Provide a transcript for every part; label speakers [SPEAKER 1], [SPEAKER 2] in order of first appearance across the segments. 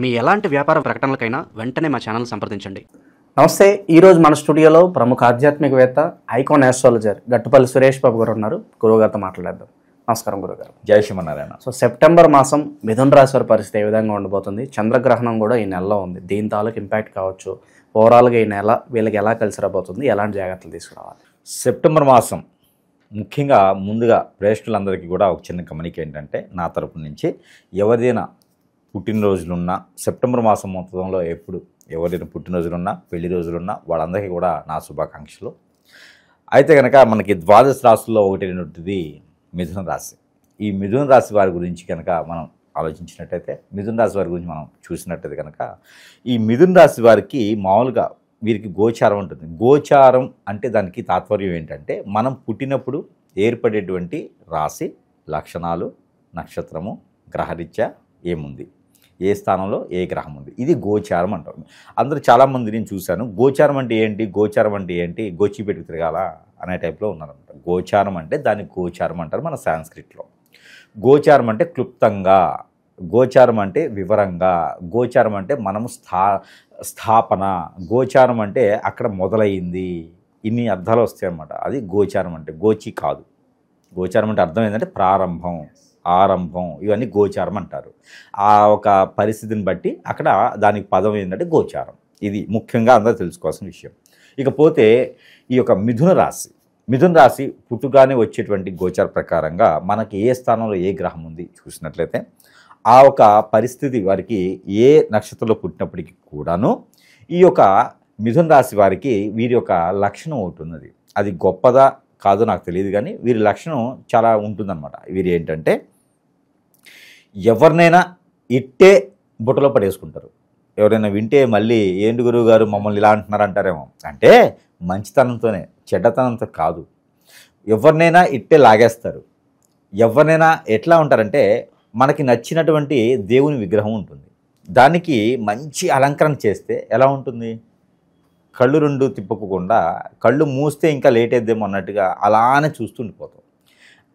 [SPEAKER 1] మీ ఎలాంటి వ్యాపార ప్రకటనలకైనా వెంటనే మా ఛానల్ సంప్రదించండి.
[SPEAKER 2] నమస్తే. ఈరోజు మన స్టూడియోలో ప్రముఖ ఆధ్యాత్మికవేత్త, ఐకాన్ ఆస్ట్రాలజర్ గట్టుపల్లి సురేష్ బాబు గారు ఉన్నారు. గురువుగారితో మాట్లాడేద్దాం. నమస్కారం గురుగారు.
[SPEAKER 3] జై శ్రీమన్నారాయణ.
[SPEAKER 2] సో సెప్టెంబర్ మాసం మిథున రాశి వారి పరిస్థితి ఏ విధంగా ఉండబోతుంది? చంద్రగ్రహణం కూడా ఈ నెలలో ఉంది. దీని తాలూకు ఇంపాక్ట్ కావచ్చు, ఓవరాల్గా ఈ నెల వీళ్ళకి ఎలా కలిసి రాబోతుంది, ఎలాంటి జాగ్రత్తలు తీసుకురావాలి?
[SPEAKER 3] సెప్టెంబర్ మాసం ముఖ్యంగా ముందుగా ప్రేక్షకులందరికీ కూడా ఒక చిన్న గమనిక ఏంటంటే, నా తరపు నుంచి ఎవరిదైనా పుట్టినరోజులున్నా సెప్టెంబర్ మాసం మొత్తంలో ఎవరైనా పుట్టినరోజులున్నా పెళ్లి రోజులున్నా వాళ్ళందరికీ కూడా నా శుభాకాంక్షలు. అయితే కనుక మనకి ద్వాదశ రాశుల్లో ఒకటి మిథున రాశి. ఈ మిథున రాశి వారి గురించి కనుక మనం ఆలోచించినట్టయితే, మిథున రాశి వారి గురించి మనం చూసినట్టయితే కనుక, ఈ మిథున రాశి వారికి మామూలుగా వీరికి గోచారం ఉంటుంది. గోచారం అంటే దానికి తాత్పర్యం ఏంటంటే, మనం పుట్టినప్పుడు ఏర్పడేటువంటి రాశి లక్షణాలు, నక్షత్రము, గ్రహరీత్యా ఏముంది, ఏ స్థానంలో ఏ గ్రహం ఉంది, ఇది గోచారం అంటారు. అందరూ చాలామంది నేను చూశాను, గోచారం అంటే ఏంటి, గోచారం అంటే ఏంటి, గోచి పెట్టుకు తిరగాల అనే టైప్లో ఉన్నారనమాట. గోచారం అంటే దాన్ని గోచారం అంటారు మన సాంస్క్రిట్లో. గోచారం అంటే క్లుప్తంగా, గోచారం అంటే వివరంగా, గోచారం అంటే మనము స్థాపన, గోచారం అంటే అక్కడ మొదలైంది, ఇన్ని అర్థాలు వస్తాయి అన్నమాట. అది గోచారం అంటే, గోచి కాదు. గోచారం అంటే అర్థం ఏంటంటే ప్రారంభం, ఆరంభం, ఇవన్నీ గోచారం అంటారు. ఆ ఒక పరిస్థితిని బట్టి అక్కడ దానికి పదం ఏంటంటే గోచారం. ఇది ముఖ్యంగా అందరూ తెలుసుకోవాల్సిన విషయం. ఇకపోతే ఈ యొక్క మిథున రాశి పుట్టుగానే వచ్చేటువంటి గోచార ప్రకారంగా మనకి ఏ స్థానంలో ఏ గ్రహం ఉంది చూసినట్లయితే, ఆ ఒక పరిస్థితి వారికి ఏ నక్షత్రంలో పుట్టినప్పటికీ కూడాను ఈ యొక్క మిథున రాశి వారికి వీరి యొక్క లక్షణం ఒకటి ఉన్నది. అది గొప్పదా కాదో నాకు తెలియదు, కానీ వీరి లక్షణం చాలా ఉంటుందన్నమాట. వీరు ఏంటంటే, ఎవరినైనా ఇట్టే బుట్టలో పడేసుకుంటారు. ఎవరైనా వింటే మళ్ళీ ఏంటి గురువు గారు మమ్మల్ని ఇలా అంటున్నారు అంటారేమో. అంటే మంచితనంతోనే, చెడ్డతనంతో కాదు. ఎవరినైనా ఇట్టే లాగేస్తారు. ఎవరినైనా ఎట్లా ఉంటారంటే, మనకి నచ్చినటువంటి దేవుని విగ్రహం ఉంటుంది, దానికి మంచి అలంకరణ చేస్తే ఎలా ఉంటుంది, కళ్ళు రెండు తిప్పకుండా కళ్ళు మూస్తే ఇంకా లేట్ అయిద్దేమో అన్నట్టుగా అలానే చూస్తుండిపోతాం.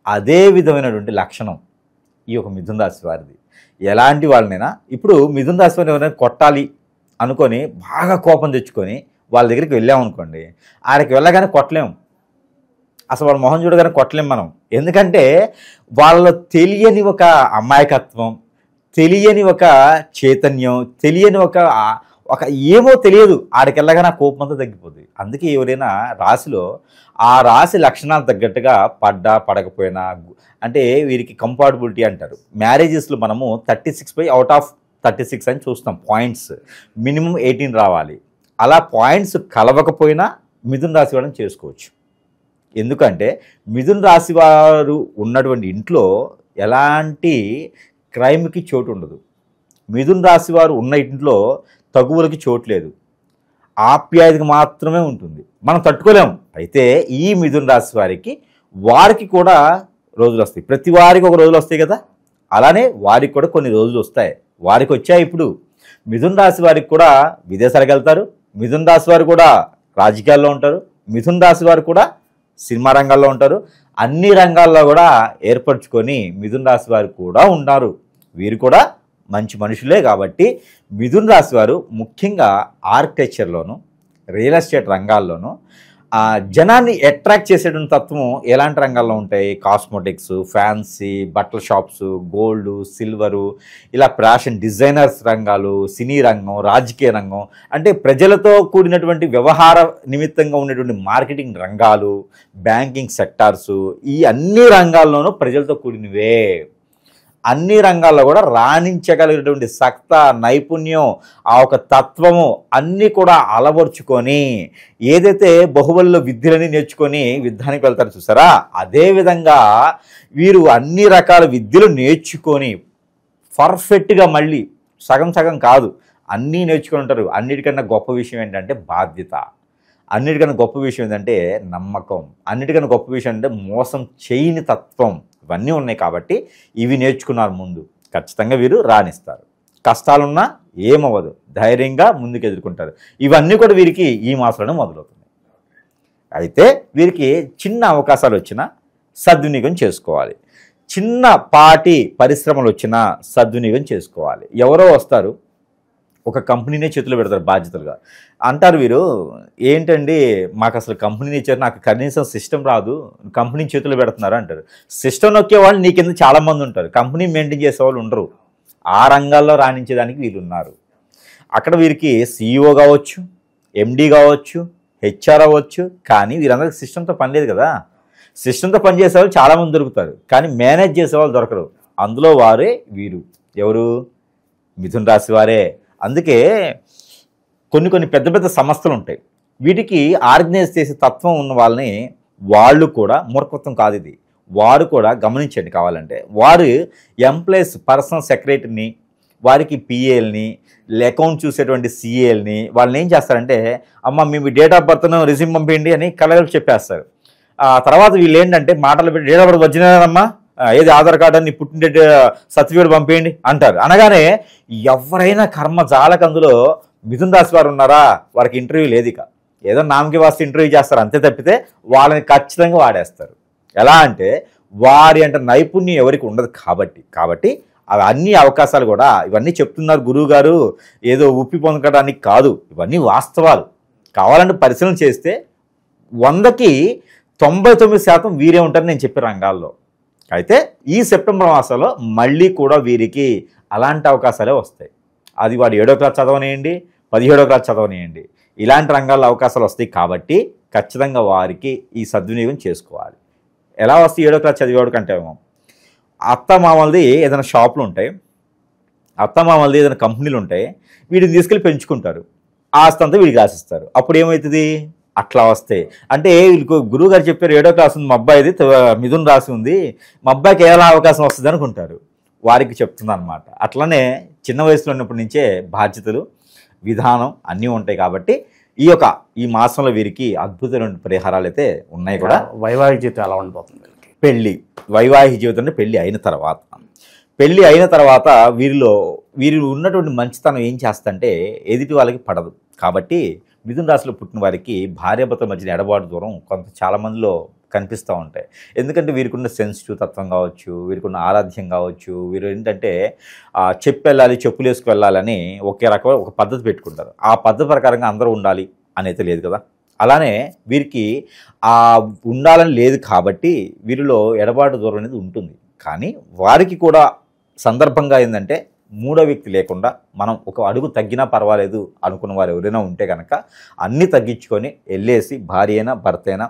[SPEAKER 3] అదే విధమైనటువంటి లక్షణం ఈ యొక్క మిథున రాశి వారిది. ఎలాంటి వాళ్ళనైనా, ఇప్పుడు మిథున రాశి వారిని ఎవరైనా కొట్టాలి అనుకొని బాగా కోపం తెచ్చుకొని వాళ్ళ దగ్గరికి వెళ్ళామనుకోండి, ఆడికి వెళ్ళగానే కొట్టలేము. అసలు వాళ్ళ మొహం చూడగానే కొట్టలేం మనం. ఎందుకంటే వాళ్ళలో తెలియని ఒక అమాయకత్వం, తెలియని ఒక చైతన్యం, తెలియని ఒక ఏమో తెలియదు, ఆడికి వెళ్ళగానే ఆ కోపం అంతా తగ్గిపోతుంది. అందుకే ఎవరైనా రాశిలో ఆ రాశి లక్షణాలు తగ్గట్టుగా పడకపోయినా, అంటే వీరికి కంపాటబిలిటీ అంటారు. మ్యారేజెస్లో మనము 36/36 అని చూస్తాం పాయింట్స్. మినిమం 18 రావాలి. అలా పాయింట్స్ కలవకపోయినా మిథున రాశి వాళ్ళని చేసుకోవచ్చు. ఎందుకంటే మిథున రాశి వారు ఉన్నటువంటి ఇంట్లో ఎలాంటి క్రైమ్కి చోటు ఉండదు. మిథున రాశి వారు ఉన్న ఇంట్లో తగువులకి చోటు లేదు, ఆప్యాయతకి మాత్రమే ఉంటుంది. మనం తట్టుకోలేము. అయితే ఈ మిథున రాశి వారికి కూడా రోజులు వస్తాయి. ప్రతి వారికి ఒక రోజులు వస్తాయి కదా, అలానే వారికి కూడా కొన్ని రోజులు వస్తాయి. వారికి వచ్చాయి. ఇప్పుడు మిథున రాశి వారికి కూడా విదేశాలకు వెళ్తారు, మిథున రాశి వారు కూడా రాజకీయాల్లో ఉంటారు, మిథున రాశి వారు కూడా సినిమా రంగాల్లో ఉంటారు. అన్ని రంగాల్లో కూడా ఏర్పరచుకొని మిథున రాశి వారు కూడా ఉన్నారు. వీరు కూడా మంచి మనుషులే. కాబట్టి మిథున రాశి వారు ముఖ్యంగా ఆర్కిటెక్చర్లోను, రియల్ ఎస్టేట్ రంగాల్లోనూ జనాన్ని అట్రాక్ట్ చేసేటువంటి తత్వం ఎలాంటి రంగాల్లో ఉంటాయి? కాస్మెటిక్స్, ఫ్యాన్సీ, బట్టల షాప్స్, గోల్డ్, సిల్వరు, ఇలా ఫ్యాషన్ డిజైనర్స్ రంగాలు, సినీ రంగం, రాజకీయ రంగం, అంటే ప్రజలతో కూడినటువంటి వ్యవహార నిమిత్తంగా ఉండేటువంటి మార్కెటింగ్ రంగాలు, బ్యాంకింగ్ సెక్టార్సు, ఈ అన్ని రంగాల్లోనూ ప్రజలతో కూడినవే. అన్ని రంగాల్లో కూడా రాణించగలిగినటువంటి సత్తా, నైపుణ్యం, ఆ ఒక తత్వము అన్నీ కూడా అలవర్చుకొని ఏదైతే బహుబలిలో విద్యలని నేర్చుకొని యుద్ధానికి వెళ్తారు చూసారా, అదేవిధంగా వీరు అన్ని రకాల విద్యలు నేర్చుకొని పర్ఫెక్ట్గా, మళ్ళీ సగం కాదు అన్నీ నేర్చుకొని ఉంటారు. అన్నిటికన్నా గొప్ప విషయం ఏంటంటే బాధ్యత, అన్నిటికన్నా గొప్ప విషయం ఏంటంటే నమ్మకం, అన్నిటికన్నా గొప్ప విషయం అంటే మోసం చేయని తత్వం. ఇవన్నీ ఉన్నాయి. కాబట్టి ఇవి నేర్చుకున్నారు ముందు, ఖచ్చితంగా వీరు రాణిస్తారు. కష్టాలున్నా ఏమవ్వదు, ధైర్యంగా ముందుకు ఎదుర్కొంటారు. ఇవన్నీ కూడా వీరికి ఈ మాసంలోనే మొదలవుతుంది. అయితే వీరికి చిన్న అవకాశాలు వచ్చినా సద్వినియోగం చేసుకోవాలి. చిన్నపాటి పరిశ్రమలు వచ్చినా సద్వినియోగం చేసుకోవాలి. ఎవరో వస్తారు, ఒక కంపెనీనే చేతిలో పెడతారు బాధ్యతలుగా. అంటారు వీరు, ఏంటండి మాకు అసలు కంపెనీని ఇచ్చారు, నాకు కనీసం సిస్టమ్ రాదు, కంపెనీ చేతిలో పెడుతున్నారు అంటారు. సిస్టమ్ నొక్కే వాళ్ళు నీ కింద చాలామంది ఉంటారు, కంపెనీ మెయింటైన్ చేసే వాళ్ళు ఉండరు. ఆ రంగాల్లో రాణించేదానికి వీళ్ళు ఉన్నారు. అక్కడ వీరికి CEO కావచ్చు, MD కావచ్చు, HR అవ్వచ్చు, కానీ వీరందరికీ సిస్టమ్తో పని లేదు కదా. సిస్టమ్తో పనిచేసే వాళ్ళు చాలామంది దొరుకుతారు, కానీ మేనేజ్ చేసే వాళ్ళు దొరకరు. అందులో వారే వీరు. ఎవరు? మిథున రాశి వారే. అందుకే కొన్ని పెద్ద పెద్ద సంస్థలు ఉంటాయి, వీటికి ఆర్గనైజ్ చేసే తత్వం ఉన్న వాళ్ళని, వాళ్ళు కూడా మూర్ఖత్వం కాదు ఇది, వారు కూడా గమనించండి కావాలంటే. వారు ఎంప్లాయీస్ పర్సనల్ సెక్రటరీని, వారికి PAల్ని, అకౌంట్ చూసేటువంటి CAల్ని వాళ్ళని ఏం చేస్తారంటే, అమ్మ మీ డేట్ ఆఫ్ బర్త్ను రిజ్యూమ్ పంపించండి అని కలగలు చెప్పేస్తారు. తర్వాత వీళ్ళు ఏంటంటే మాటలు పెట్టి డేట్ ఆఫ్ బర్త్ వచ్చినారమ్మా, ఏది ఆధార్ కార్డు అని పుట్టిన డేట్ సర్టిఫికేట్ పంపేయండి అంటారు. అనగానే ఎవరైనా కర్మ జాలకు అందులో మిథున రాశి వారు ఉన్నారా, వారికి ఇంటర్వ్యూ లేదు. ఇక ఏదో నామకి వాస్తే ఇంటర్వ్యూ చేస్తారు అంతే తప్పితే వాళ్ళని ఖచ్చితంగా వాడేస్తారు. ఎలా అంటే వారి అంటే నైపుణ్యం ఎవరికి ఉండదు కాబట్టి అవి అన్ని అవకాశాలు కూడా ఇవన్నీ చెప్తున్నారు గురువు గారు ఏదో ఉప్పి పొందడానికి కాదు, ఇవన్నీ వాస్తవాలు. కావాలంటే పరిశీలన చేస్తే 100కి 99% వీరే ఉంటారని నేను చెప్పే రంగాల్లో. అయితే ఈ సెప్టెంబర్ మాసంలో మళ్ళీ కూడా వీరికి అలాంటి అవకాశాలే వస్తాయి. అది వాడు 7వ క్లాస్ చదవనియండి, 17వ క్లాస్ చదవనియండి, ఇలాంటి రంగాల్లో అవకాశాలు వస్తాయి. కాబట్టి ఖచ్చితంగా వారికి ఈ సద్వినియోగం చేసుకోవాలి. ఎలా వస్తాయి 7వ క్లాస్ చదివేవాడు కంటే అత్తమామలది ఏదైనా షాపులు ఉంటాయి, అత్తమామలది ఏదైనా కంపెనీలు ఉంటాయి, వీటిని తీసుకెళ్ళి పెంచుకుంటారు, ఆస్తి అంతా వీడికి రాసిస్తారు. అప్పుడు ఏమవుతుంది? అట్లా వస్తాయి. అంటే వీళ్ళకు గురువు గారు చెప్పారు 7వ క్లాస్ ఉంది, మా అబ్బాయిది మిథున రాశి ఉంది, మా అబ్బాయికి ఎలా అవకాశం వస్తుంది అనుకుంటారు. వారికి చెప్తుంది అనమాట. అట్లనే చిన్న వయసులో ఉన్నప్పటి నుంచే బాధ్యతలు, విధానం అన్నీ ఉంటాయి. కాబట్టి ఈ మాసంలో వీరికి అద్భుతమైన పరిహారాలు అయితే ఉన్నాయి కూడా.
[SPEAKER 2] వైవాహిక జీవితం ఎలా ఉండిపోతుంది?
[SPEAKER 3] పెళ్ళి, వైవాహిక జీవితం అంటే పెళ్ళి అయిన తర్వాత వీరు ఉన్నటువంటి మంచితనం ఏం చేస్తంటే ఎదుటి వాళ్ళకి పడదు. కాబట్టి మిథున రాశిలో పుట్టిన వారికి భార్యాభర్తల మధ్యన ఎడబాటు దూరం చాలామందిలో కనిపిస్తూ ఉంటాయి. ఎందుకంటే వీరికున్న సెన్సిటివ్ తత్వం కావచ్చు, వీరికున్న ఆరాధ్యం కావచ్చు, వీరు ఏంటంటే వెళ్ళాలి, చెప్పులు వేసుకు వెళ్ళాలని ఒకే రకమైన ఒక పద్ధతి పెట్టుకుంటారు. ఆ పద్ధతి ప్రకారంగా అందరూ ఉండాలి అనేది లేదు కదా. అలానే వీరికి ఉండాలని లేదు కాబట్టి వీరిలో ఎడబాటు దూరం అనేది ఉంటుంది. కానీ వారికి కూడా సందర్భంగా ఏంటంటే మూడో వ్యక్తి లేకుండా మనం ఒక అడుగు తగ్గినా పర్వాలేదు అనుకున్న వారు ఎవరైనా ఉంటే కనుక అన్నీ తగ్గించుకొని వెళ్ళేసి భార్య అయినా భర్త అయినా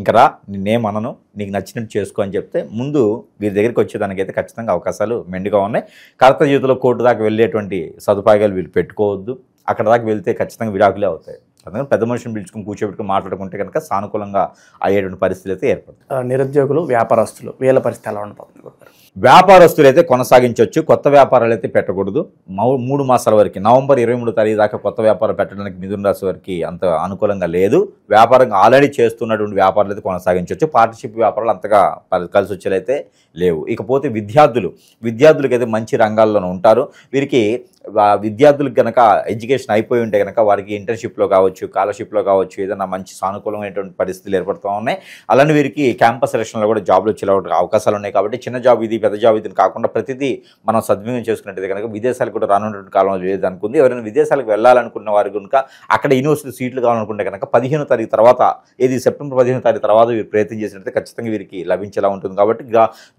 [SPEAKER 3] ఇంకా రా నిన్నేమనను, నీకు నచ్చినట్టు చేసుకో అని చెప్తే ముందు వీరి దగ్గరికి వచ్చేదానికైతే ఖచ్చితంగా అవకాశాలు మెండుగా ఉన్నాయి. కర్త జీవితంలో కోర్టు దాకా వెళ్ళేటువంటి సదుపాయాలు వీళ్ళు పెట్టుకోవద్దు. అక్కడ దాకా వెళ్తే ఖచ్చితంగా విడాకులే అవుతాయి. అందుకని పెద్ద మనుషులను పిలుచుకుని కూర్చోబెట్టుకుని మాట్లాడుకుంటే కనుక సానుకూలంగా అయ్యేటువంటి పరిస్థితులు అయితే ఏర్పడుతుంది.
[SPEAKER 2] నిరుద్యోగులు, వ్యాపారస్తులు వీళ్ళ పరిస్థితి ఎలా ఉండబోతుంది?
[SPEAKER 3] వ్యాపారస్తులు అయితే కొనసాగించవచ్చు, కొత్త వ్యాపారాలు అయితే పెట్టకూడదు. 3 మాసాల వరకు నవంబర్ 23వ తారీఖు దాకా కొత్త వ్యాపారం పెట్టడానికి మిథున రాశి వారికి అంత అనుకూలంగా లేదు. వ్యాపారం ఆల్రెడీ చేస్తున్నటువంటి వ్యాపారాలు అయితే కొనసాగించవచ్చు. పార్ట్నర్షిప్ వ్యాపారాలు అంతగా కలిసి వచ్చేలైతే లేవు. ఇకపోతే విద్యార్థులకైతే మంచి రంగాల్లోనే ఉంటారు. వీరికి విద్యార్థులకు కనుక ఎడ్యుకేషన్ అయిపోయి ఉంటే కనుక వారికి ఇంటర్న్షిప్లో కావచ్చు, స్కాలర్షిప్లో కావచ్చు ఏదైనా మంచి సానుకూలమైనటువంటి పరిస్థితులు ఏర్పడుతూ ఉన్నాయి. అలానే వీరికి క్యాంపస్ సెలక్షన్లో కూడా జాబ్లు వచ్చే అవకాశాలు ఉన్నాయి. కాబట్టి చిన్న జాబ్ ఇది, పెద్ద జాబ్ ఇది కాకుండా ప్రతిదీ మనం సద్వినియోగం చేసుకున్నట్టయితే కనుక విదేశాలకు కూడా రానున్నటువంటి కాలంలో లేదు అనుకుంది. ఎవరైనా విదేశాలకు వెళ్ళాలనుకున్న వారు కనుక అక్కడ యూనివర్సిటీ సీట్లు కావాలనుకుంటే కనుక 15వ తారీఖు తర్వాత, సెప్టెంబర్ 15వ తారీఖు తర్వాత వీరు ప్రయత్నం చేసినట్లయితే ఖచ్చితంగా వీరికి లభించేలా ఉంటుంది. కాబట్టి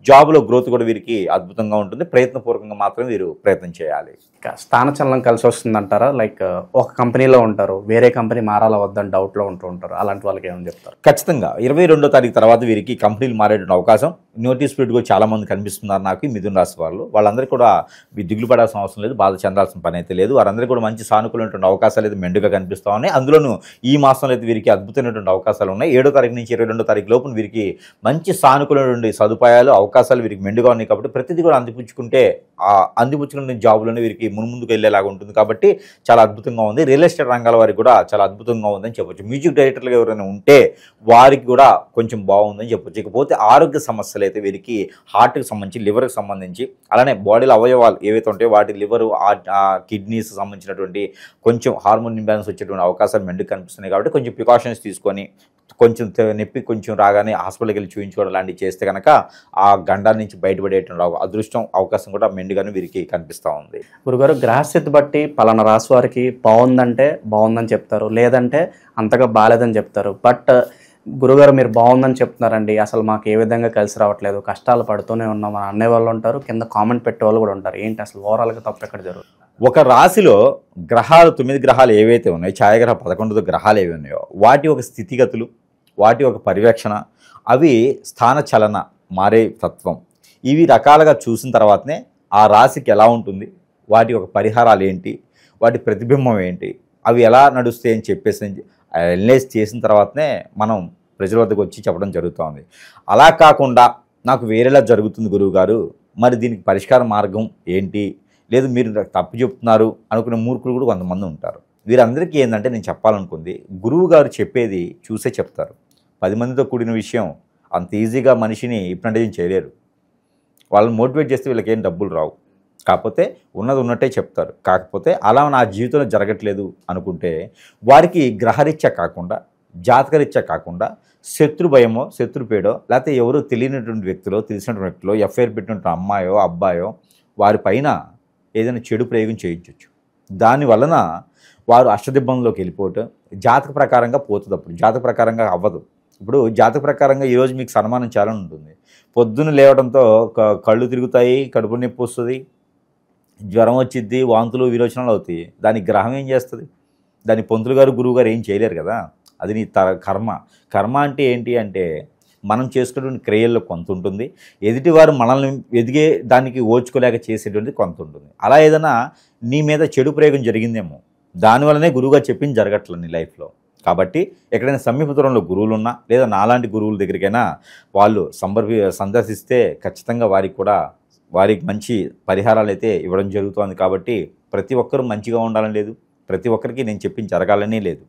[SPEAKER 3] జాబ్లో గ్రోత్ కూడా వీరికి అద్భుతంగా ఉంటుంది. ప్రయత్నపూర్వకంగా మాత్రం వీరు ప్రయత్నం చేయాలి.
[SPEAKER 2] స్థానచలనం కలిసి వస్తుందంటారా? లైక్ ఒక కంపెనీలో ఉంటారు, వేరే కంపెనీ మారాలా వద్దని డౌట్లో ఉంటారు, అలాంటి వాళ్ళకి ఏమని చెప్తారు?
[SPEAKER 3] ఖచ్చితంగా 22వ తారీఖు తర్వాత వీరికి కంపెనీలు మారేటువంటి అవకాశం, నోటీస్ పీరియడ్ కూడా చాలా మంది కనిపిస్తున్నారు నాకు మిథున రాశి వాళ్ళందరికీ కూడా దిగులు పడాల్సిన అవసరం లేదు, బాధ చెందాల్సిన పని అయితే లేదు. వారందరికీ కూడా మంచి సానుకూలమైనటువంటి అవకాశాలు అయితే మెండుగా కనిపిస్తూ ఉన్నాయి. అందులోనూ ఈ మాసంలో అయితే వీరికి అద్భుతమైనటువంటి అవకాశాలు ఉన్నాయి. 7వ తారీఖు నుంచి 22వ తారీఖు లోపు వీరికి మంచి సానుకూలమైనటువంటి సదుపాయాలు, అవకాశాలు వీరికి మెండుగా ఉన్నాయి. కాబట్టి ప్రతిదీ కూడా అందిపుచ్చుకునే జాబులను వీరికి ముందుకు వెళ్ళేలాగా ఉంటుంది. కాబట్టి చాలా అద్భుతంగా ఉంది. రియల్ ఎస్టేట్ రంగాల వారికి కూడా చాలా అద్భుతంగా ఉందని చెప్పొచ్చు. మ్యూజిక్ డైరెక్టర్లు ఎవరైనా ఉంటే వారికి కూడా కొంచెం బాగుందని చెప్పొచ్చు. ఇకపోతే ఆరోగ్య సమస్యలు అయితే వీరికి హార్ట్కి సంబంధించి, లివర్కి సంబంధించి, అలానే బాడీలో అవయవాలు ఏవైతే ఉంటాయో వాటి లివరు, కిడ్నీస్ సంబంధించినటువంటి కొంచెం హార్మోన్ ఇంబ్యాలెన్స్ వచ్చేటువంటి అవకాశాలు మెండుకు కనిపిస్తున్నాయి. కాబట్టి కొంచెం ప్రికాషన్స్ తీసుకొని కొంచెం నొప్పి కొంచెం రాగానే హాస్పిటల్కి వెళ్ళి చూపించుకోవడం లాంటివి చేస్తే కనుక ఆ గండాల నుంచి బయటపడేటువంటి అదృష్టం అవకాశం కూడా మెండుగానే వీరికి కనిపిస్తూ ఉంది.
[SPEAKER 2] గురుగారు, గ్రహస్థితి బట్టి పలానా రాశి వారికి బాగుందంటే బాగుందని చెప్తారు, లేదంటే అంతగా బాగాలేదని చెప్తారు. బట్ గురుగారు మీరు బాగుందని చెప్తున్నారండి, అసలు మాకు ఏ విధంగా కలిసి రావట్లేదు, కష్టాలు పడుతూనే ఉన్నాం అని అనేవాళ్ళు ఉంటారు, కింద కామెంట్ పెట్టే వాళ్ళు కూడా ఉంటారు. ఏంటి అసలు ఓవరాల్గా తప్పు ఎక్కడ జరుగుతుంది?
[SPEAKER 3] ఒక రాశిలో గ్రహాలు 9 గ్రహాలు ఏవైతే ఉన్నాయో, ఛాయాగ్రహ 11 గ్రహాలు ఏవి ఉన్నాయో వాటి ఒక స్థితిగతులు, వాటి ఒక పర్యవేక్షణ, అవి స్థాన చలన మారే తత్వం, ఇవి రకాలుగా చూసిన తర్వాతనే ఆ రాశికి ఎలా ఉంటుంది, వాటి ఒక పరిహారాలు ఏంటి, వాటి ప్రతిబింబం ఏంటి, అవి ఎలా నడుస్తాయి అని చెప్పేసి అనలైజ్ చేసిన తర్వాతనే మనం ప్రజల వద్దకు వచ్చి చెప్పడం జరుగుతూ ఉంది. అలా కాకుండా నాకు వేరేలా జరుగుతుంది గురువుగారు, మరి దీనికి పరిష్కార మార్గం ఏంటి, లేదు మీరు తప్పు చెప్తున్నారు అనుకునే మూర్ఖులు కూడా కొంతమంది ఉంటారు. వీరందరికీ ఏంటంటే నేను చెప్పాలనుకుంది, గురువు గారు చెప్పేది చూసే చెప్తారు. 10 మందితో కూడిన విషయం అంత ఈజీగా మనిషిని హిప్నటైజ్ చేయలేరు. వాళ్ళని మోటివేట్ చేస్తే వీళ్ళకి ఏం డబ్బులు రావు. కాకపోతే ఉన్నది ఉన్నట్టే చెప్తారు. కాకపోతే అలా నా జీవితంలో జరగట్లేదు అనుకుంటే వారికి గ్రహరీత్యా కాకుండా, జాతకరీత్యా కాకుండా శత్రు భయమో, శత్రుపేడో, లేకపోతే ఎవరో తెలియనటువంటి వ్యక్తులో, తెలిసినటువంటి వ్యక్తులో, ఎఫ్ఐఆర్ పెట్టినటువంటి అమ్మాయో అబ్బాయో వారి పైన ఏదైనా చెడు ప్రయోగం చేయించవచ్చు. దానివలన వారు అష్టదిబ్బంలోకి వెళ్ళిపోవటం జాతక ప్రకారంగా పోతుంది. అప్పుడు జాతక ప్రకారంగా అవ్వదు. ఇప్పుడు జాతక ప్రకారంగా ఈరోజు మీకు సన్మానం చాలా ఉంటుంది. పొద్దున్న లేవడంతో కళ్ళు తిరుగుతాయి, కడుపు నొప్పి వస్తుంది, జ్వరం వచ్చిద్ది, వాంతులు విరోచనాలు అవుతాయి. దానికి గ్రహం ఏం చేస్తుంది? దాని పంతులు గారు గురువు గారు ఏం చేయలేరు కదా. అది నీ కర్మ. కర్మ అంటే ఏంటి అంటే మనం చేసుకునేటువంటి క్రియల్లో కొంత ఉంటుంది, ఎదుటివారు మనల్ని ఎదిగే దానికి ఓర్చుకోలేక చేసేటువంటిది కొంత ఉంటుంది. అలా ఏదైనా నీ మీద చెడు ప్రయోగం జరిగిందేమో, దానివల్లనే గురువుగారు చెప్పింది జరగట్లేదు నీ లైఫ్లో. కాబట్టి ఎక్కడైనా సమీప దూరంలో గురువులు ఉన్నా, లేదా నాలాంటి గురువుల దగ్గరికైనా వాళ్ళు సందర్శిస్తే ఖచ్చితంగా వారికి మంచి పరిహారాలు అయితే ఇవ్వడం జరుగుతుంది. కాబట్టి ప్రతి ఒక్కరూ మంచిగా ఉండాలని లేదు, ప్రతి ఒక్కరికి నేను చెప్పింది జరగాలని లేదు.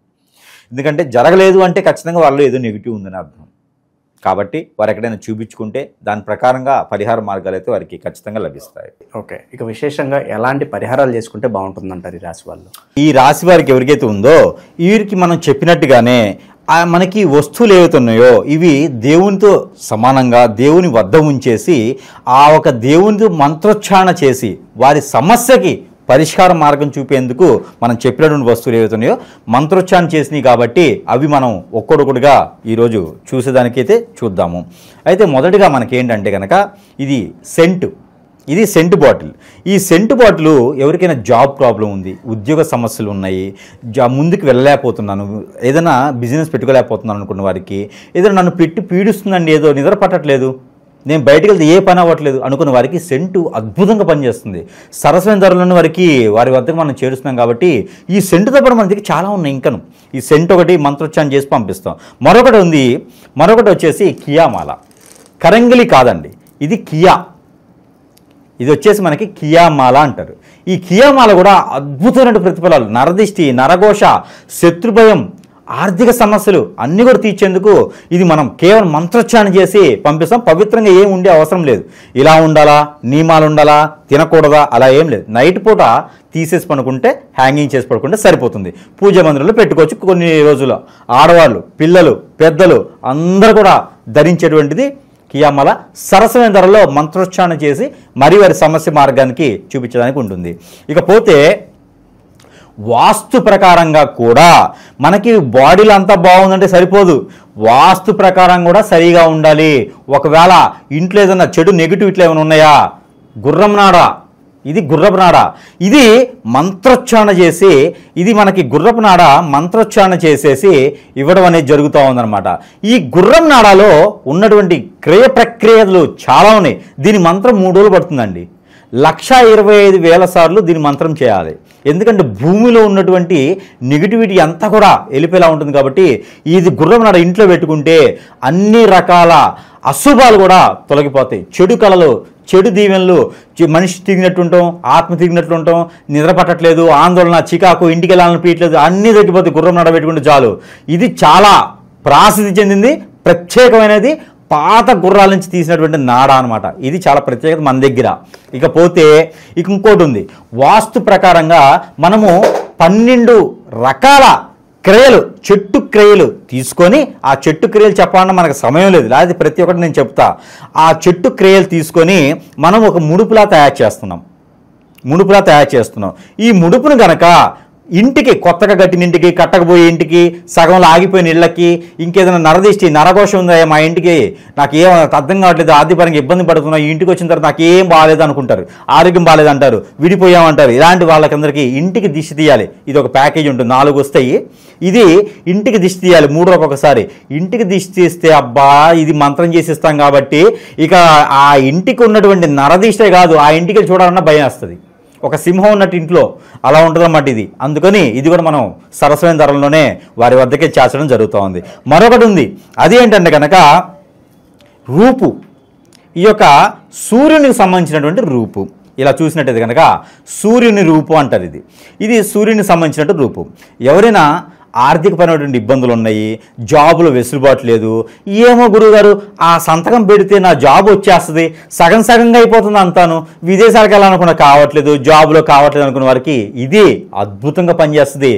[SPEAKER 3] ఎందుకంటే జరగలేదు అంటే ఖచ్చితంగా వాళ్ళు ఏదో నెగిటివ్ ఉందని అర్థం. కాబట్టి వారు ఎక్కడైనా చూపించుకుంటే దాని ప్రకారంగా పరిహార మార్గాలు అయితే వారికి ఖచ్చితంగా లభిస్తాయి.
[SPEAKER 2] ఓకే, ఇక విశేషంగా ఎలాంటి పరిహారాలు చేసుకుంటే బాగుంటుందంటారు ఈ రాశి వాళ్ళు?
[SPEAKER 3] ఈ రాశి వారికి ఎవరికైతే ఉందో వీరికి మనం చెప్పినట్టుగానే మనకి వస్తువులు ఏవైతే ఉన్నాయో ఇవి దేవునితో సమానంగా దేవుని వద్ద ఉంచేసి ఆ ఒక దేవునితో మంత్రోచ్చారణ చేసి వారి సమస్యకి పరిష్కార మార్గం చూపేందుకు మనం చెప్పినటువంటి వస్తువులు ఏవైతే ఉన్నాయో మంత్రోచ్చారణ చేసినాయి. కాబట్టి అవి మనం ఒక్కొక్కటిగా ఈరోజు చూసేదానికైతే చూద్దాము. అయితే మొదటిగా మనకేంటంటే కనుక ఇది సెంట్ బాటిల్. ఈ సెంట్ బాటిల్ ఎవరికైనా జాబ్ ప్రాబ్లం ఉంది, ఉద్యోగ సమస్యలు ఉన్నాయి, ముందుకు వెళ్ళలేకపోతున్నాను, ఏదైనా బిజినెస్ పెట్టుకోలేకపోతున్నాను అనుకున్న వారికి, ఏదైనా నన్ను పెట్టి పీడిస్తుందండి, ఏదో నిద్ర పట్టట్లేదు, నేను బయటికి వెళ్తే ఏ పని అవ్వట్లేదు అనుకున్న వారికి సెంటు అద్భుతంగా పనిచేస్తుంది. సరసమైన ధరలను వారికి వారి వద్దకు మనం చేరుస్తున్నాం. కాబట్టి ఈ సెంటుతో పాటు మన దగ్గర చాలా ఉన్నాయి. ఇంకను ఈ సెంట్ ఒకటి మంత్రోచ్చారణ చేసి పంపిస్తాం. మరొకటి వచ్చేసి కియామాల. కరంగిలి కాదండి, ఇది కియా. ఇది వచ్చేసి మనకి కియామాల అంటారు. ఈ కియామాల కూడా అద్భుతమైన ప్రతిఫలాలు, నరదిష్టి, నరఘోష, శత్రుభయం, ఆర్థిక సమస్యలు అన్నీ కూడా తీర్చేందుకు ఇది మనం కేవలం మంత్రోచ్చారణ చేసి పంపిస్తాం. పవిత్రంగా ఏం ఉండే అవసరం లేదు. ఇలా ఉండాలా, నియమాలు ఉండాలా, తినకూడదా అలా ఏం లేదు. నైట్ పూట తీసేసి పడుకుంటే, హ్యాంగింగ్ చేసి పడుకుంటే సరిపోతుంది. పూజ మందిరంలో పెట్టుకోవచ్చు. కొన్ని రోజులు ఆడవాళ్ళు, పిల్లలు, పెద్దలు అందరూ కూడా ధరించేటువంటిది కియామాల. సరసమైన ధరలో మంత్రోచ్చారణ చేసి మరి వారి సమస్య మార్గానికి చూపించడానికి ఉంటుంది. ఇకపోతే వాస్తు ప్రకారంగా కూడా మనకి బాడీలో అంతా బాగుందంటే సరిపోదు, వాస్తు ప్రకారం కూడా సరిగా ఉండాలి. ఒకవేళ ఇంట్లో ఏదైనా చెడు నెగిటివ్ ఇట్లా ఏమైనా ఉన్నాయా, గుర్రం నాడ, ఇది గుర్రపు నాడ, ఇది మంత్రోచ్చారణ చేసి, ఇది మనకి గుర్రపు నాడ మంత్రోచ్చారణ చేసేసి ఇవ్వడం అనేది జరుగుతూ ఉందన్నమాట. ఈ గుర్రం నాడాలో ఉన్నటువంటి క్రియ ప్రక్రియలు చాలా ఉన్నాయి. దీని మంత్రం 3 రోజులు పడుతుందండి. 1,25,000 సార్లు దీని మంత్రం చేయాలి. ఎందుకంటే భూమిలో ఉన్నటువంటి నెగిటివిటీ అంతా కూడా వెళ్ళిపోయేలా ఉంటుంది. కాబట్టి ఇది గుర్రం నాడ ఇంట్లో పెట్టుకుంటే అన్ని రకాల అశుభాలు కూడా తొలగిపోతాయి. చెడు కళలు, చెడు దీవెనలు, మనిషి తిరిగినట్టు ఉంటాం, ఆత్మ తిరిగినట్లు ఉంటాం, నిద్ర పట్టట్లేదు, ఆందోళన, చికాకు, ఇంటికి వెళ్ళాలని పీయట్లేదు, అన్నీ తగ్గిపోతాయి గుర్రం నాడ పెట్టుకుంటే చాలు. ఇది చాలా ప్రసిద్ధి చెందింది, ప్రత్యేకమైనది, పాత గుర్రాల నుంచి తీసినటువంటి నాడ అనమాట. ఇది చాలా ప్రత్యేకత మన దగ్గర. ఇకపోతే ఇంకోటి ఉంది. వాస్తు ప్రకారంగా మనము 12 రకాల క్రియలు, చెట్టు క్రియలు తీసుకొని, ఆ చెట్టు క్రియలు చెప్పాలన్నా మనకు సమయం లేదు, లేకపోతే ప్రతి ఒక్కటి నేను చెప్తా. ఆ చెట్టు క్రియలు తీసుకొని మనం ఒక ముడుపులా తయారు చేస్తున్నాం. ఈ ముడుపును గనక ఇంటికి, కొత్తగా కట్టిన ఇంటికి, కట్టకపోయే ఇంటికి, సగంలో ఆగిపోయిన ఇళ్ళకి, ఇంకేదైనా నరదిష్టి నరఘోషం ఉందా మా ఇంటికి, నాకు ఏం అర్థం కావట్లేదు, ఆర్థికపరంగా ఇబ్బంది పడుతున్నా, ఈ ఇంటికి వచ్చిన తర్వాత నాకు ఏం బాగాలేదు అనుకుంటారు, ఆరోగ్యం బాగాలేదు అంటారు, విడిపోయామంటారు. ఇలాంటి వాళ్ళకందరికీ ఇంటికి దిష్టి తీయాలి. ఇది ఒక ప్యాకేజ్ ఉంటుంది, 4 వస్తాయి. ఇది ఇంటికి దిష్టి తీయాలి 3 రోజులకు ఒకసారి. ఇంటికి దిష్టి తీస్తే అబ్బా ఇది మంత్రం చేసిస్తాం కాబట్టి ఇక ఆ ఇంటికి ఉన్నటువంటి నరదిష్టే కాదు, ఆ ఇంటికి చూడాలన్నా భయం వస్తుంది. ఒక సింహం ఉన్నట్టు ఇంట్లో అలా ఉంటుందన్నమాట ఇది. అందుకని ఇది కూడా మనం సరసమైన ధరల్లోనే వారి వద్దకే చేర్చడం జరుగుతూ ఉంది. మరొకటి ఉంది, అది ఏంటంటే కనుక రూపు. ఈ యొక్క సూర్యునికి సంబంధించినటువంటి రూపు. ఇలా చూసినట్టయితే కనుక సూర్యుని రూపు అంటారు. ఇది సూర్యునికి సంబంధించినట్టు రూపు. ఎవరైనా ఆర్థికపరమైనటువంటి ఇబ్బందులు ఉన్నాయి, జాబులో వెసులుబాటు లేదు, ఏమో గురువుగారు ఆ సంతకం పెడితే నా జాబ్ వచ్చేస్తుంది, సగంగా అయిపోతుంది అంతాను, విదేశాలకు వెళ్ళాలనుకున్నా కావట్లేదు, జాబులో కావట్లేదు అనుకున్న వారికి ఇది అద్భుతంగా పనిచేస్తుంది.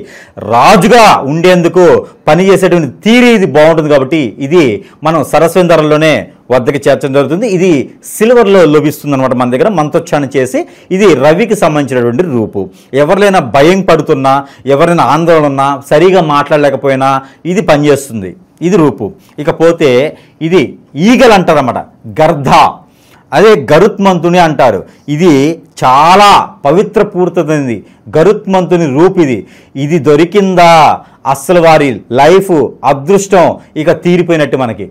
[SPEAKER 3] రాజుగా ఉండేందుకు పనిచేసేటువంటి తీరి ఇది బాగుంటుంది. కాబట్టి ఇది మనం సరస్వతి ధరల్లోనే వద్దకి చేర్చడం జరుగుతుంది. ఇది సిల్వర్లో లభిస్తుంది అనమాట మన దగ్గర. మంత్రోచ్చారణ చేసి ఇది రవికి సంబంధించినటువంటి రూపు. ఎవరినైనా భయం పడుతున్నా, ఎవరైనా ఆందోళన ఉన్నా, సరిగా మాట్లాడలేకపోయినా ఇది పనిచేస్తుంది. ఇది రూపు. ఇకపోతే ఇది ఈగలు అంటారన్నమాట, గర్ధ, అదే గరుత్మంతుని అంటారు. ఇది చాలా పవిత్ర పూర్తమైనది, గరుత్మంతుని రూపు. ఇది దొరికిందా అస్సలు వారి లైఫ్ అదృష్టం ఇక తీరిపోయినట్టు. మనకి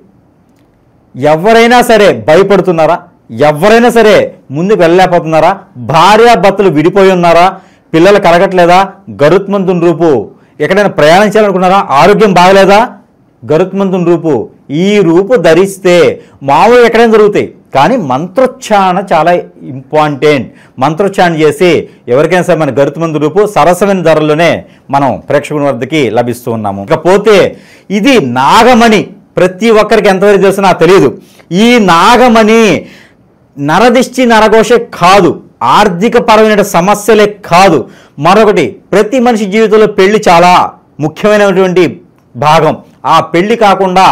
[SPEAKER 3] ఎవరైనా సరే భయపడుతున్నారా, ఎవరైనా సరే ముందుకు వెళ్ళలేకపోతున్నారా, భార్యాభర్తలు విడిపోయి ఉన్నారా, పిల్లలు కలగట్లేదా, గరుత్మంతుని రూపు. ఎక్కడైనా ప్రయాణం చేయాలనుకున్నారా, ఆరోగ్యం బాగలేదా, గరుత్మంతుని రూపు. ఈ రూపు ధరిస్తే మామూలు ఎక్కడైనా జరుగుతాయి, కానీ మంత్రోచ్చారణ చాలా ఇంపార్టెంట్. మంత్రోచ్చారణ చేసి ఎవరికైనా సరే మన గరుత్మంతుని రూపు సరసమైన ధరల్లోనే మనం ప్రేక్షకుల వద్దకి లభిస్తూ ఉన్నాము. ఇకపోతే ఇది నాగమణి. ప్రతి ఒక్కరికి ఎంతవరకు తెలుసు నాకు తెలియదు. ఈ నాగమణి నరదిష్టి నరఘోషే కాదు, ఆర్థిక పరమైన సమస్యలే కాదు, మరొకటి ప్రతి మనిషి జీవితంలో పెళ్లి చాలా ముఖ్యమైనటువంటి భాగం. ఆ పెళ్లి కాకుండా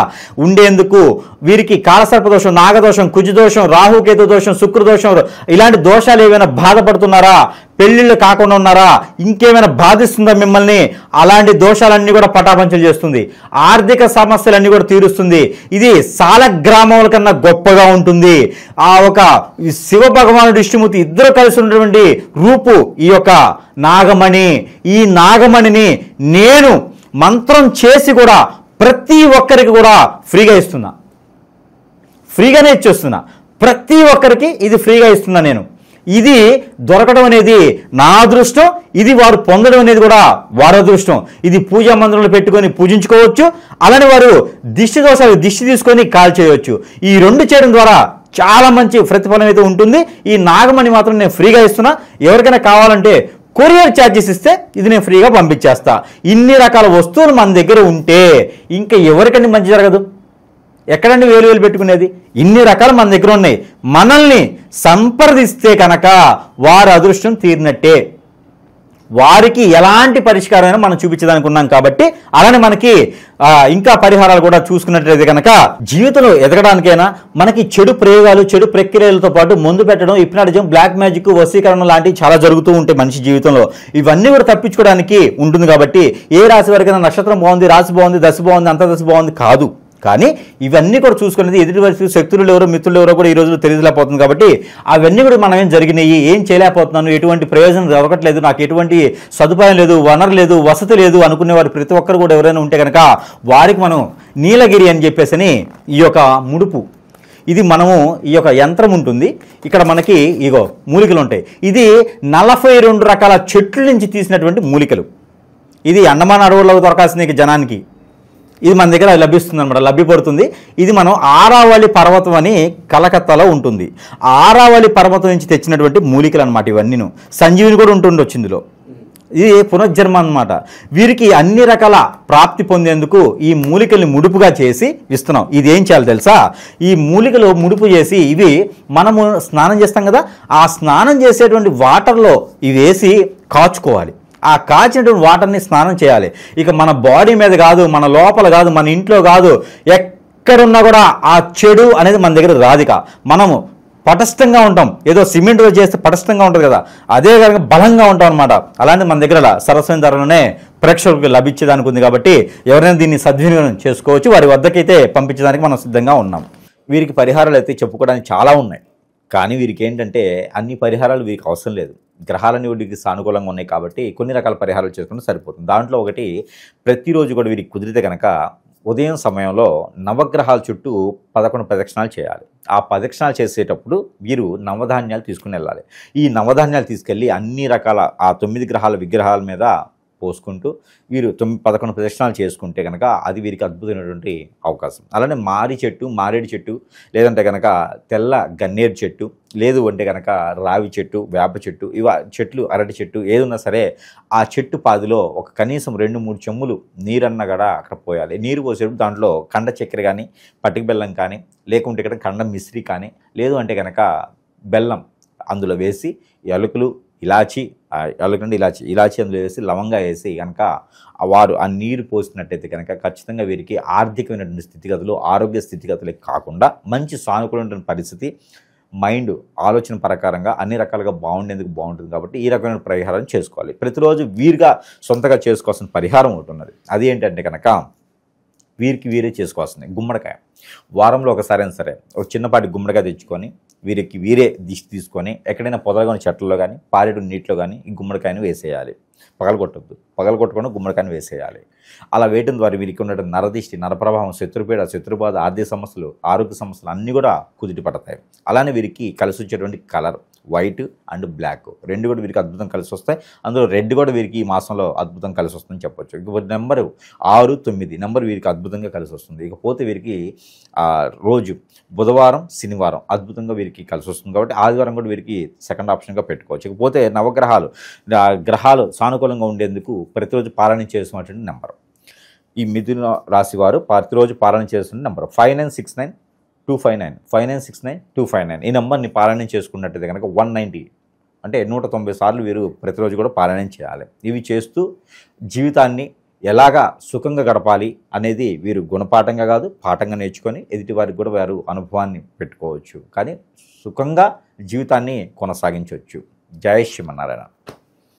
[SPEAKER 3] ఉండేందుకు వీరికి కాలసర్పదోషం, నాగదోషం, కుజదోషం, రాహుకేతు దోషం, శుక్రదోషం, ఇలాంటి దోషాలు ఏమైనా బాధపడుతున్నారా, పెళ్లిళ్ళు కాకుండా ఉన్నారా, ఇంకేమైనా బాధిస్తుందా మిమ్మల్ని, అలాంటి దోషాలన్నీ కూడా పటాపంచలు చేస్తుంది. ఆర్థిక సమస్యలన్నీ కూడా తీరుస్తుంది. ఇది సాలగ్రామముల కన్నా గొప్పగా ఉంటుంది. ఆ ఒక శివ భగవానుడు విష్ణుమూర్తి ఇద్దరు కలిసి ఉన్నటువంటి రూపు ఈ యొక్క నాగమణి. ఈ నాగమణిని నేను మంత్రం చేసి కూడా ప్రతి ఒక్కరికి కూడా ఫ్రీగా ఇస్తున్నా, ఫ్రీగానే ఇచ్చేస్తున్నా. ప్రతి ఒక్కరికి ఇది ఫ్రీగా ఇస్తున్నా నేను. ఇది దొరకడం అనేది నా అదృష్టం, ఇది వారు పొందడం అనేది కూడా వారి అదృష్టం. ఇది పూజా మందిరంలో పెట్టుకొని పూజించుకోవచ్చు, అలానే వారు దిష్టి దోషాలు దిష్టి తీసుకొని కాల్ చేయవచ్చు. ఈ 2 చేయడం ద్వారా చాలా మంచి ప్రతిఫలం అయితే ఉంటుంది. ఈ నాగమణి మాత్రం నేను ఫ్రీగా ఇస్తున్నా. ఎవరికైనా కావాలంటే కొరియర్ ఛార్జెస్ ఇస్తే ఇది నేను ఫ్రీగా పంపించేస్తా. ఇన్ని రకాల వస్తువులు మన దగ్గర ఉంటే ఇంకా ఎవరికండి మంచి జరగదు, ఎక్కడండి వేలు పెట్టుకునేది. ఇన్ని రకాలు మన దగ్గర ఉన్నాయి. మనల్ని సంప్రదిస్తే కనుక వారి అదృష్టం తీరినట్టే. వారికి ఎలాంటి పరిష్కారమైనా మనం చూపించడానికి ఉన్నాం కాబట్టి, అలానే మనకి ఇంకా పరిహారాలు కూడా చూసుకున్నట్లయితే కనుక జీవితంలో ఎదగడానికైనా మనకి చెడు ప్రయోగాలు, చెడు ప్రక్రియలతో పాటు మందు పెట్టడం, హిప్నాటిజం, బ్లాక్ మ్యాజిక్, వశీకరణ లాంటివి చాలా జరుగుతూ ఉంటాయి మనిషి జీవితంలో. ఇవన్నీ కూడా తప్పించుకోవడానికి ఉంటుంది. కాబట్టి ఏ రాశి వారికైనా నక్షత్రం బాగుంది, రాశి బాగుంది, దశ బాగుంది, అంతర్దశ బాగుంది కాదు, కానీ ఇవన్నీ కూడా చూసుకునేది ఎదుటి వరకు శక్తులు ఎవరో మిత్రులు ఎవరో కూడా ఈ రోజులో తెలియలేకపోతుంది. కాబట్టి అవన్నీ కూడా మనం ఏం జరిగినాయి, ఏం చేయలేకపోతున్నాను, ఎటువంటి ప్రయోజనం దొరకట్లేదు, నాకు ఎటువంటి సదుపాయం లేదు, వనరు లేదు, వసతి లేదు అనుకునే వారు ప్రతి ఒక్కరు కూడా ఎవరైనా ఉంటే కనుక వారికి మనం నీలగిరి అని చెప్పేసి ఈ యొక్క ముడుపు, ఇది మనము ఈ యొక్క యంత్రం ఉంటుంది. ఇక్కడ మనకి ఇగో మూలికలు ఉంటాయి. ఇది 42 రకాల చెట్ల నుంచి తీసినటువంటి మూలికలు. ఇది అండమాన్ అడవుల్లో దొరకాల్సిన జనానికి ఇది మన దగ్గర లభిస్తుంది అనమాట, లభ్యపడుతుంది. ఇది మనం ఆరావళి పర్వతం అని కలకత్తాలో ఉంటుంది. ఆరావళి పర్వతం నుంచి తెచ్చినటువంటి మూలికలు అనమాట ఇవన్నీ. సంజీవిని కూడా ఉంటుండొచ్చు ఇందులో. ఇది పునర్జన్మ అనమాట. వీరికి అన్ని రకాల ప్రాప్తి పొందేందుకు ఈ మూలికల్ని ముడుపుగా చేసి ఇస్తున్నాం. ఇది ఏం చేయాలి తెలుసా, ఈ మూలికలు ముడుపు చేసి ఇవి మనము స్నానం చేస్తాం కదా, ఆ స్నానం చేసేటువంటి వాటర్లో ఇవి వేసి కాచుకోవాలి. ఆ కాచినటువంటి వాటర్ని స్నానం చేయాలి. ఇక మన బాడీ మీద కాదు, మన లోపల కాదు, మన ఇంట్లో కాదు, ఎక్కడున్నా కూడా ఆ చెడు అనేది మన దగ్గర రాదిక. మనము పటస్థంగా ఉంటాం. ఏదో సిమెంట్తో చేస్తే పటస్థంగా ఉంటుంది కదా, అదే కనుక బలంగా ఉంటాం అనమాట. అలాంటి మన దగ్గర సరస్వతి ధరలోనే ప్రేక్షకులకు లభించేదానికి ఉంది. కాబట్టి ఎవరైనా దీన్ని సద్వినియోగం చేసుకోవచ్చు. వారి వద్దకైతే పంపించడానికి మనం సిద్ధంగా ఉన్నాం. వీరికి పరిహారాలు అయితే చెప్పుకోవడానికి చాలా ఉన్నాయి. కానీ వీరికి ఏంటంటే అన్ని పరిహారాలు వీరికి అవసరం లేదు. గ్రహాలన్నీ వీరికి సానుకూలంగా ఉన్నాయి కాబట్టి కొన్ని రకాల పరిహారాలు చేసుకుంటే సరిపోతుంది. దాంట్లో ఒకటి, ప్రతిరోజు కూడా వీరికి కుదిరితే కనుక ఉదయం సమయంలో నవగ్రహాల చుట్టూ 11 ప్రదక్షిణాలు చేయాలి. ఆ ప్రదక్షిణాలు చేసేటప్పుడు వీరు నవధాన్యాలు తీసుకుని వెళ్ళాలి. ఈ నవధాన్యాలు తీసుకెళ్ళి అన్ని రకాల ఆ 9 గ్రహాల విగ్రహాల మీద పోసుకుంటూ వీరు 11 ప్రదక్షిణాలు చేసుకుంటే కనుక అది వీరికి అద్భుతమైనటువంటి అవకాశం. అలానే మారేడు చెట్టు, లేదంటే కనుక తెల్ల గన్నేరు చెట్టు, లేదు అంటే కనుక రావి చెట్టు, వేప చెట్టు, చెట్లు, అరటి చెట్టు ఏదున్నా సరే ఆ చెట్టు పాదిలో ఒక కనీసం 2-3 చెమ్ములు నీరన్న కూడా అక్కడ పోయాలి. నీరు పోసేటప్పుడు దాంట్లో కండ చక్కెర కానీ, పటిక బెల్లం కానీ, లేకుంటే ఇక్కడ కండ మిశ్రి కానీ, లేదు అంటే కనుక బెల్లం అందులో వేసి ఎలుకలు, ఇలాచి అందులో వేసి లవంగా వేసి కనుక వారు ఆ నీరు పోసినట్టయితే కనుక ఖచ్చితంగా వీరికి ఆర్థికమైనటువంటి స్థితిగతులు, ఆరోగ్య స్థితిగతులే కాకుండా మంచి సానుకూలమైన పరిస్థితి, మైండ్ ఆలోచన ప్రకారంగా అన్ని రకాలుగా బాగుండేందుకు బాగుంటుంది. కాబట్టి ఈ రకమైన పరిహారం చేసుకోవాలి. ప్రతిరోజు వీరుగా సొంతగా చేసుకోవాల్సిన పరిహారం ఒకటి ఉన్నది. అది ఏంటంటే కనుక వీరికి వీరే చేసుకోవాల్సింది గుమ్మడికాయ. వారంలో ఒకసారి అయినా సరే ఒక చిన్నపాటి గుమ్మడికాయ తెచ్చుకొని వీరికి వీరే దిష్టి తీసుకొని ఎక్కడైనా పొదలుగా చెట్లలో కానీ, పారేడు నీటిలో కానీ ఈ గుమ్మడికాయను వేసేయాలి. పగలగొట్టకుండా గుమ్మడికాయను వేసేయాలి. అలా వేయడం ద్వారా వీరికి ఉన్నటువంటి నరదిష్టి, నరప్రభావం, శత్రుపీడ, శత్రుబాధ, ఆర్థిక సమస్యలు, ఆరోగ్య సమస్యలు అన్నీ కూడా కుదిరి పడతాయి. అలానే వీరికి కలిసి వచ్చేటువంటి కలర్ వైట్ అండ్ బ్లాక్ రెండు కూడా వీరికి అద్భుతం కలిసి వస్తాయి. అందులో రెడ్ కూడా వీరికి ఈ మాసంలో అద్భుతం కలిసి వస్తుందని చెప్పొచ్చు. ఇకపోతే నెంబరు 6, 9 నెంబర్ వీరికి అద్భుతంగా కలిసి వస్తుంది. ఇకపోతే వీరికి రోజు బుధవారం, శనివారం అద్భుతంగా వీరికి కలిసి వస్తుంది. కాబట్టి ఆదివారం కూడా వీరికి సెకండ్ ఆప్షన్గా పెట్టుకోవచ్చు. ఇకపోతే నవగ్రహాలు, గ్రహాలు సానుకూలంగా ఉండేందుకు ప్రతిరోజు పారాయణ చేసినటువంటి నెంబర్, ఈ మిథున రాశి వారు ప్రతిరోజు పారాయణ చేస్తున్న నెంబర్ 5969 259 ఈ నెంబర్ని పారాయణం చేసుకున్నట్టయితే కనుక 190 అంటే 190 సార్లు వీరు ప్రతిరోజు కూడా పారాయణం చేయాలి. ఇవి చేస్తూ జీవితాన్ని ఎలాగా సుఖంగా గడపాలి అనేది వీరు గుణపాఠంగా కాదు పాఠంగా నేర్చుకొని ఎదుటి వారికి కూడా వారు అనుభవాన్ని పెట్టుకోవచ్చు. కానీ సుఖంగా జీవితాన్ని కొనసాగించవచ్చు. జై శ్రీమన్నారాయణ.